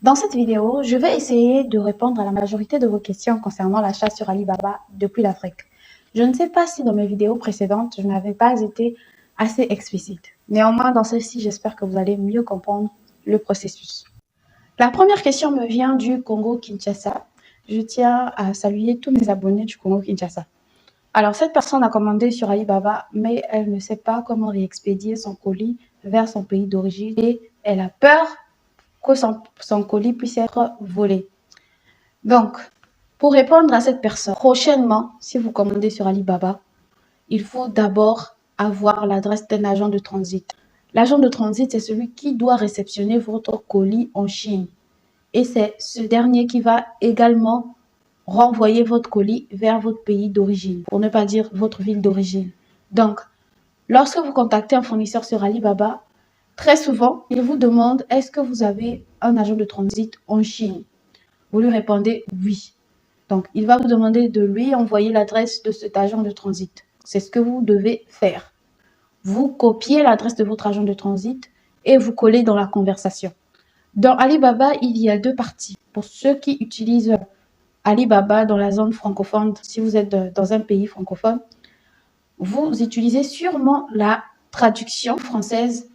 Dans cette vidéo, je vais essayer de répondre à la majorité de vos questions concernant l'achat sur Alibaba depuis l'Afrique. Je ne sais pas si dans mes vidéos précédentes, je n'avais pas été assez explicite. Néanmoins, dans celle-ci, j'espère que vous allez mieux comprendre le processus. La première question me vient du Congo-Kinshasa. Je tiens à saluer tous mes abonnés du Congo-Kinshasa. Alors, cette personne a commandé sur Alibaba, mais elle ne sait pas comment réexpédier son colis vers son pays d'origine et elle a peur que son colis puisse être volé. Donc, pour répondre à cette personne, prochainement, si vous commandez sur Alibaba, il faut d'abord avoir l'adresse d'un agent de transit. L'agent de transit, c'est celui qui doit réceptionner votre colis en Chine. Et c'est ce dernier qui va également renvoyer votre colis vers votre pays d'origine, pour ne pas dire votre ville d'origine. Donc, lorsque vous contactez un fournisseur sur Alibaba, très souvent, il vous demande « Est-ce que vous avez un agent de transit en Chine ?» Vous lui répondez « Oui ». Donc, il va vous demander de lui envoyer l'adresse de cet agent de transit. C'est ce que vous devez faire. Vous copiez l'adresse de votre agent de transit et vous collez dans la conversation. Dans Alibaba, il y a deux parties. Pour ceux qui utilisent Alibaba dans la zone francophone, si vous êtes dans un pays francophone, vous utilisez sûrement la traduction française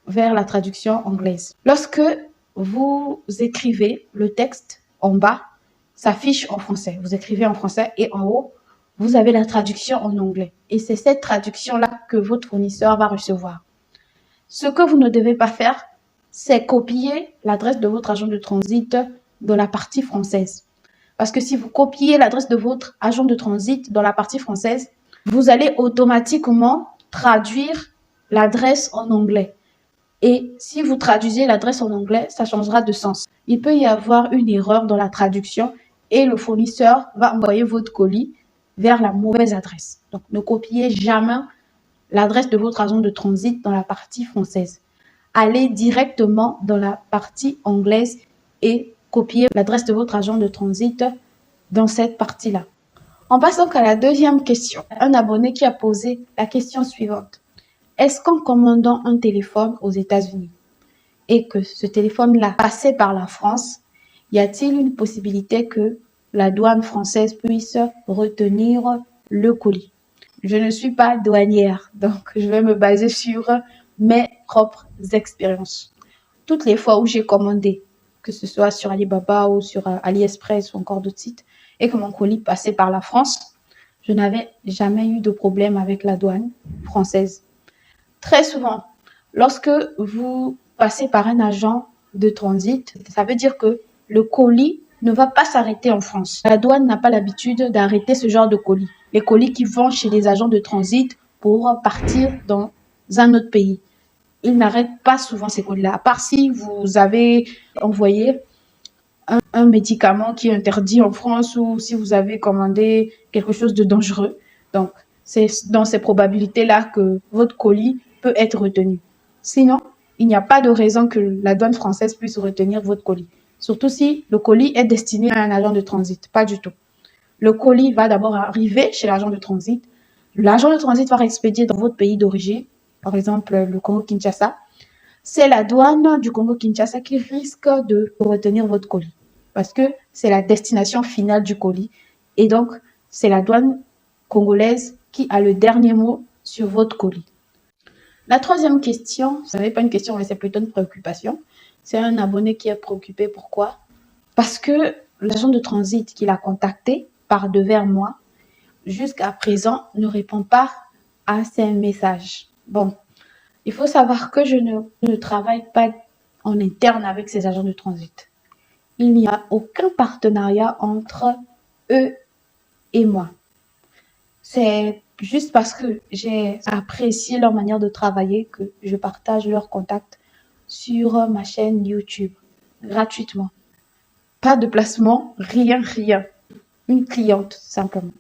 vers la traduction anglaise. Lorsque vous écrivez le texte en bas, s'affiche en français. Vous écrivez en français et en haut, vous avez la traduction en anglais. Et c'est cette traduction-là que votre fournisseur va recevoir. Ce que vous ne devez pas faire, c'est copier l'adresse de votre agent de transit dans la partie française. Parce que si vous copiez l'adresse de votre agent de transit dans la partie française, vous allez automatiquement traduire l'adresse en anglais. Et si vous traduisez l'adresse en anglais, ça changera de sens. Il peut y avoir une erreur dans la traduction et le fournisseur va envoyer votre colis vers la mauvaise adresse. Donc, ne copiez jamais l'adresse de votre agent de transit dans la partie française. Allez directement dans la partie anglaise et copiez l'adresse de votre agent de transit dans cette partie-là. On passe donc à la deuxième question. Un abonné qui a posé la question suivante. Est-ce qu'en commandant un téléphone aux États-Unis et que ce téléphone-là passait par la France, y a-t-il une possibilité que la douane française puisse retenir le colis? Je ne suis pas douanière, donc je vais me baser sur mes propres expériences. Toutes les fois où j'ai commandé, que ce soit sur Alibaba ou sur AliExpress ou encore d'autres sites, et que mon colis passait par la France, je n'avais jamais eu de problème avec la douane française. Très souvent, lorsque vous passez par un agent de transit, ça veut dire que le colis ne va pas s'arrêter en France. La douane n'a pas l'habitude d'arrêter ce genre de colis. Les colis qui vont chez les agents de transit pour partir dans un autre pays. Ils n'arrêtent pas souvent ces colis-là, à part si vous avez envoyé un médicament qui est interdit en France ou si vous avez commandé quelque chose de dangereux. Donc, c'est dans ces probabilités-là que votre colis peut être retenu. Sinon, il n'y a pas de raison que la douane française puisse retenir votre colis. Surtout si le colis est destiné à un agent de transit. Pas du tout. Le colis va d'abord arriver chez l'agent de transit. L'agent de transit va expédier dans votre pays d'origine, par exemple le Congo-Kinshasa. C'est la douane du Congo-Kinshasa qui risque de retenir votre colis parce que c'est la destination finale du colis. Et donc, c'est la douane congolaise qui a le dernier mot sur votre colis. La troisième question, ce n'est pas une question, mais c'est plutôt une préoccupation. C'est un abonné qui est préoccupé. Pourquoi? Parce que l'agent de transit qui l'a contacté par devers moi, jusqu'à présent, ne répond pas à ses messages. Bon, il faut savoir que je ne travaille pas en interne avec ces agents de transit. Il n'y a aucun partenariat entre eux et moi. C'est juste parce que j'ai apprécié leur manière de travailler que je partage leurs contacts sur ma chaîne YouTube gratuitement. Pas de placement, rien. Une cliente simplement.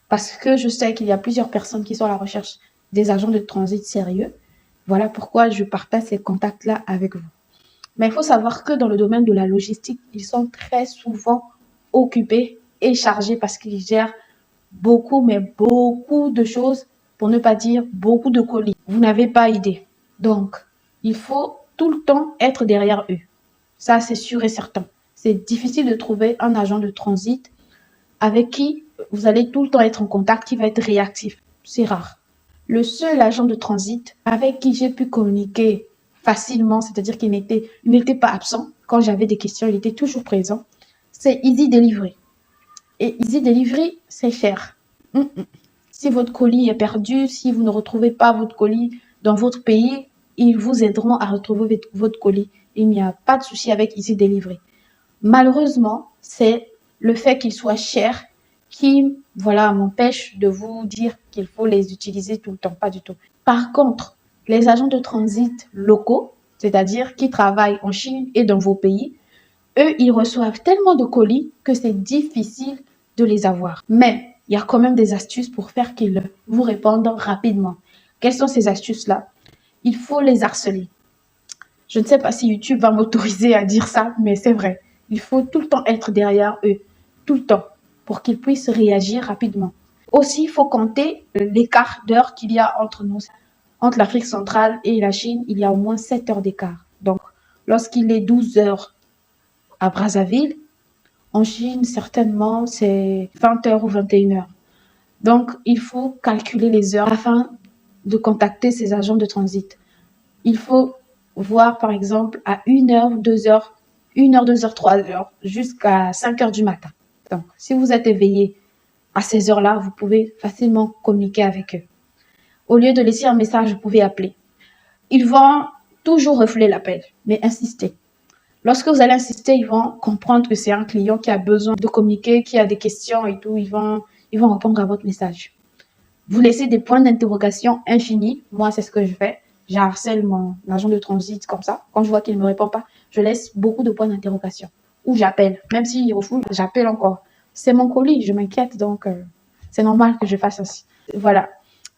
Parce que je sais qu'il y a plusieurs personnes qui sont à la recherche des agents de transit sérieux. Voilà pourquoi je partage ces contacts-là avec vous. Mais il faut savoir que dans le domaine de la logistique, ils sont très souvent occupés et chargés parce qu'ils gèrent beaucoup, mais beaucoup de choses, pour ne pas dire beaucoup de colis. Vous n'avez pas idée. Donc, il faut tout le temps être derrière eux. Ça, c'est sûr et certain. C'est difficile de trouver un agent de transit avec qui vous allez tout le temps être en contact, qui va être réactif. C'est rare. Le seul agent de transit avec qui j'ai pu communiquer facilement, c'est-à-dire qu'il n'était pas absent. Quand j'avais des questions, il était toujours présent. C'est Easy Delivery. Et Easy Delivery, c'est cher. Si votre colis est perdu, si vous ne retrouvez pas votre colis dans votre pays, ils vous aideront à retrouver votre colis. Il n'y a pas de souci avec Easy Delivery. Malheureusement, c'est le fait qu'il soit cher qui, voilà, m'empêche de vous dire qu'il faut les utiliser tout le temps, pas du tout. Par contre, les agents de transit locaux, c'est-à-dire qui travaillent en Chine et dans vos pays, eux, ils reçoivent tellement de colis que c'est difficile de les avoir. Mais il y a quand même des astuces pour faire qu'ils vous répondent rapidement. Quelles sont ces astuces-là? Il faut les harceler. Je ne sais pas si YouTube va m'autoriser à dire ça, mais c'est vrai. Il faut tout le temps être derrière eux, tout le temps, pour qu'ils puissent réagir rapidement. Aussi, il faut compter l'écart d'heure qu'il y a entre nous. Entre l'Afrique centrale et la Chine, il y a au moins 7 heures d'écart. Donc, lorsqu'il est 12 heures à Brazzaville, en Chine, certainement, c'est 20 heures ou 21 heures. Donc, il faut calculer les heures afin de contacter ces agents de transit. Il faut voir, par exemple, à 1 heure, 2 heures, 1 heure, 2 heures, 3 heures, jusqu'à 5 heures du matin. Donc, si vous êtes éveillé à ces heures-là, vous pouvez facilement communiquer avec eux. Au lieu de laisser un message, vous pouvez appeler. Ils vont toujours refléter l'appel, mais insistez. Lorsque vous allez insister, ils vont comprendre que c'est un client qui a besoin de communiquer, qui a des questions et tout. Ils vont répondre à votre message. Vous laissez des points d'interrogation infinis. Moi, c'est ce que je fais. J'harcèle mon agent de transit comme ça. Quand je vois qu'il ne me répond pas, je laisse beaucoup de points d'interrogation. Ou j'appelle. Même s'il refuse, j'appelle encore. C'est mon colis, je m'inquiète, donc c'est normal que je fasse ainsi. Voilà.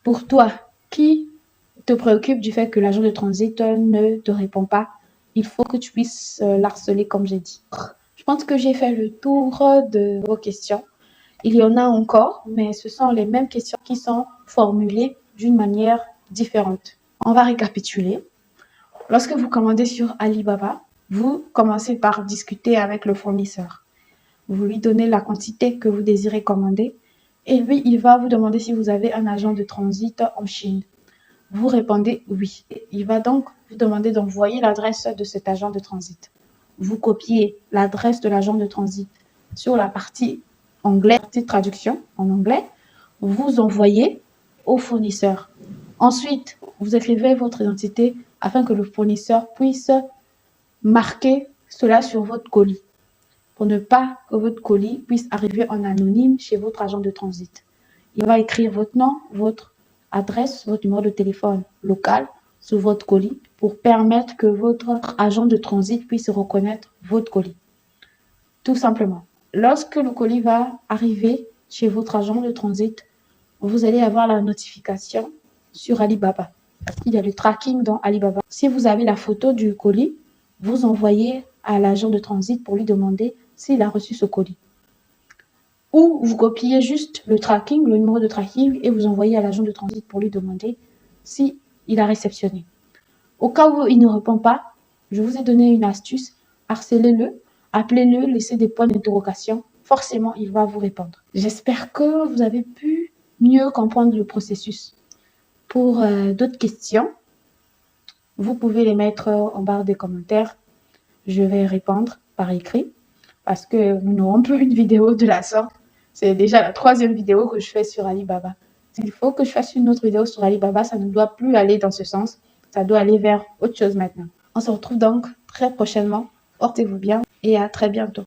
Pour toi, qui te préoccupe du fait que l'agent de transit ne te répond pas, il faut que tu puisses l'harceler comme j'ai dit. Je pense que j'ai fait le tour de vos questions. Il y en a encore, mais ce sont les mêmes questions qui sont formulées d'une manière différente. On va récapituler. Lorsque vous commandez sur Alibaba, vous commencez par discuter avec le fournisseur. Vous lui donnez la quantité que vous désirez commander et lui, il va vous demander si vous avez un agent de transit en Chine. Vous répondez oui. Il va donc vous demander d'envoyer l'adresse de cet agent de transit. Vous copiez l'adresse de l'agent de transit sur la partie anglais, petite traduction en anglais, vous envoyez au fournisseur. Ensuite, vous écrivez votre identité afin que le fournisseur puisse marquer cela sur votre colis pour ne pas que votre colis puisse arriver en anonyme chez votre agent de transit. Il va écrire votre nom, votre adresse, votre numéro de téléphone local sur votre colis pour permettre que votre agent de transit puisse reconnaître votre colis. Tout simplement. Lorsque le colis va arriver chez votre agent de transit, vous allez avoir la notification sur Alibaba. Parce qu'il y a le tracking dans Alibaba. Si vous avez la photo du colis, vous envoyez à l'agent de transit pour lui demander s'il a reçu ce colis. Ou vous copiez juste le tracking, le numéro de tracking, et vous envoyez à l'agent de transit pour lui demander s'il a réceptionné. Au cas où il ne répond pas, je vous ai donné une astuce, harcelez-le, appelez-le, laissez des points d'interrogation. Forcément, il va vous répondre. J'espère que vous avez pu mieux comprendre le processus. Pour d'autres questions, vous pouvez les mettre en barre des commentaires. Je vais répondre par écrit parce que nous n'aurons plus une vidéo de la sorte. C'est déjà la 3e vidéo que je fais sur Alibaba. Il faut que je fasse une autre vidéo sur Alibaba. Ça ne doit plus aller dans ce sens. Ça doit aller vers autre chose maintenant. On se retrouve donc très prochainement. Portez-vous bien et à très bientôt.